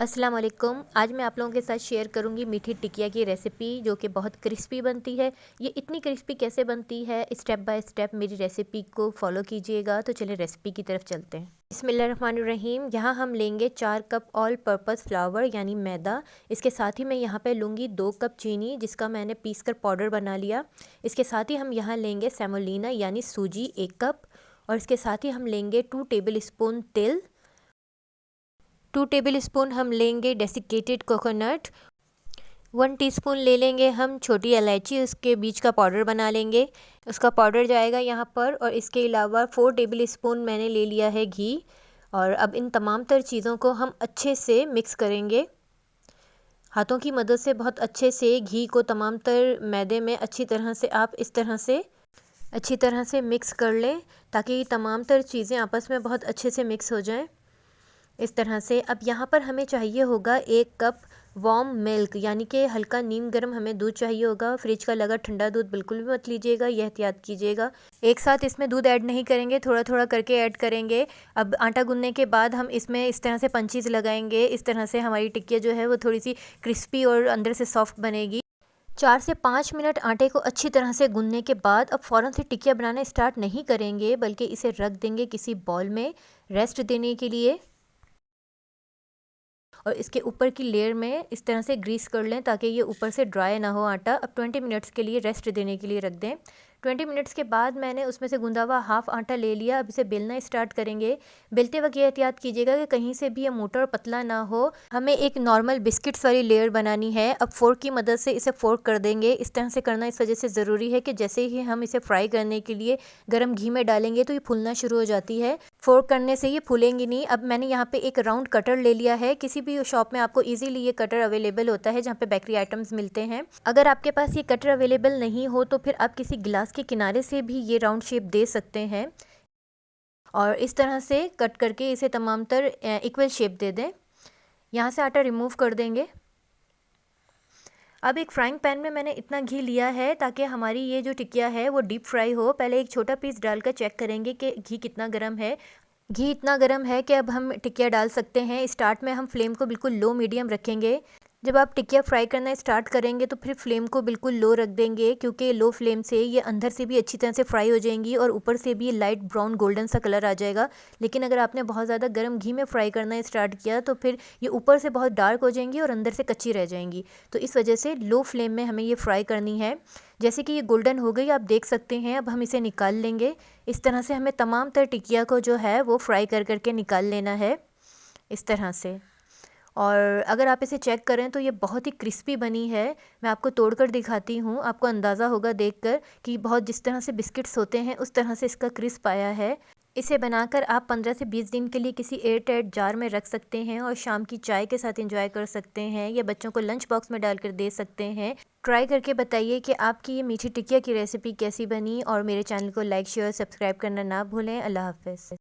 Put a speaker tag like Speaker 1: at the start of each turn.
Speaker 1: अस्सलाम वालेकुम। आज मैं आप लोगों के साथ शेयर करूंगी मीठी टिकिया की रेसिपी जो कि बहुत क्रिस्पी बनती है। ये इतनी क्रिस्पी कैसे बनती है, स्टेप बाय स्टेप मेरी रेसिपी को फॉलो कीजिएगा। तो चलिए रेसिपी की तरफ चलते हैं। बिस्मिल्लाहिर्रहमानिर्रहीम। यहाँ हम लेंगे 4 कप ऑल पर्पस फ्लावर यानी मैदा। इसके साथ ही मैं यहाँ पे लूँगी 2 कप चीनी जिसका मैंने पीस कर पाउडर बना लिया। इसके साथ ही हम यहाँ लेंगे सेमोलिना यानी सूजी 1 कप, और इसके साथ ही हम लेंगे 2 टेबल स्पून तिल, 2 टेबल स्पून हम लेंगे डेसिकेटेड कोकोनट, 1 टीस्पून ले लेंगे हम छोटी इलायची, उसके बीज का पाउडर बना लेंगे, उसका पाउडर जाएगा यहाँ पर। और इसके अलावा 4 टेबल स्पून मैंने ले लिया है घी। और अब इन तमाम तर चीज़ों को हम अच्छे से मिक्स करेंगे हाथों की मदद से। बहुत अच्छे से घी को तमाम तर मैदे में अच्छी तरह से आप इस तरह से अच्छी तरह से मिक्स कर लें ताकि तमाम तर चीज़ें आपस में बहुत अच्छे से मिक्स हो जाएं इस तरह से। अब यहाँ पर हमें चाहिए होगा 1 कप वार्म मिल्क यानी कि हल्का नीम गर्म हमें दूध चाहिए होगा। फ्रिज का लगा ठंडा दूध बिल्कुल भी मत लीजिएगा, यह एहतियात कीजिएगा। एक साथ इसमें दूध ऐड नहीं करेंगे, थोड़ा थोड़ा करके ऐड करेंगे। अब आटा गूंदने के बाद हम इसमें इस तरह से पंचीज़ लगाएंगे। इस तरह से हमारी टिक्कियाँ जो है वो थोड़ी सी क्रिस्पी और अंदर से सॉफ्ट बनेगी। 4 से 5 मिनट आटे को अच्छी तरह से गूंदने के बाद अब फ़ौरन से टिक्कियाँ बनाना स्टार्ट नहीं करेंगे, बल्कि इसे रख देंगे किसी बॉल में रेस्ट देने के लिए। और इसके ऊपर की लेयर में इस तरह से ग्रीस कर लें ताकि ये ऊपर से ड्राई ना हो आटा। अब 20 मिनट्स के लिए रेस्ट देने के लिए रख दें। 20 मिनट्स के बाद मैंने उसमें से गूंदा हुआ हाफ़ आटा ले लिया। अब इसे बेलना स्टार्ट करेंगे। बेलते वक्त ये एहतियात कीजिएगा कि कहीं से भी ये मोटा और पतला ना हो। हमें एक नॉर्मल बिस्किट्स वाली लेयर बनानी है। अब फोर्क की मदद से इसे फोर्क कर देंगे। इस तरह से करना इस वजह से ज़रूरी है कि जैसे ही हम इसे फ्राई करने के लिए गर्म घी में डालेंगे तो ये फूलना शुरू हो जाती है। फोर्क करने से ये फूलेंगी नहीं। अब मैंने यहाँ पे एक राउंड कटर ले लिया है। किसी भी शॉप में आपको इजीली ये कटर अवेलेबल होता है जहाँ पे बेकरी आइटम्स मिलते हैं। अगर आपके पास ये कटर अवेलेबल नहीं हो तो फिर आप किसी गिलास के किनारे से भी ये राउंड शेप दे सकते हैं और इस तरह से कट करके इसे तमाम तर इक्वल शेप दे दें। यहाँ से आटा रिमूव कर देंगे। अब एक फ्राइंग पैन में मैंने इतना घी लिया है ताकि हमारी ये जो टिकिया है वो डीप फ्राई हो। पहले एक छोटा पीस डालकर चेक करेंगे कि घी कितना गर्म है। घी इतना गर्म है कि अब हम टिकिया डाल सकते हैं। स्टार्ट में हम फ्लेम को बिल्कुल लो मीडियम रखेंगे। जब आप टिकिया फ्राई करना स्टार्ट करेंगे तो फिर फ्लेम को बिल्कुल लो रख देंगे, क्योंकि लो फ्लेम से ये अंदर से भी अच्छी तरह से फ्राई हो जाएंगी और ऊपर से भी लाइट ब्राउन गोल्डन सा कलर आ जाएगा। लेकिन अगर आपने बहुत ज़्यादा गर्म घी में फ्राई करना स्टार्ट किया तो फिर ये ऊपर से बहुत डार्क हो जाएंगी और अंदर से कच्ची रह जाएंगी। तो इस वजह से लो फ्लेम में हमें ये फ्राई करनी है। जैसे कि ये गोल्डन हो गई, आप देख सकते हैं। अब हम इसे निकाल लेंगे। इस तरह से हमें तमाम तर टिकिया को जो है वो फ्राई कर करके निकाल लेना है इस तरह से। और अगर आप इसे चेक करें तो ये बहुत ही क्रिस्पी बनी है। मैं आपको तोड़कर दिखाती हूँ, आपको अंदाज़ा होगा देखकर कि बहुत जिस तरह से बिस्किट्स होते हैं उस तरह से इसका क्रिस्प आया है। इसे बनाकर आप 15 से 20 दिन के लिए किसी एयर टाइट जार में रख सकते हैं और शाम की चाय के साथ एंजॉय कर सकते हैं, या बच्चों को लंच बॉक्स में डालकर दे सकते हैं। ट्राई करके बताइए कि आपकी ये मीठी टिकिया की रेसिपी कैसी बनी, और मेरे चैनल को लाइक शेयर सब्सक्राइब करना ना भूलें। अल्लाह हाफ़िज़।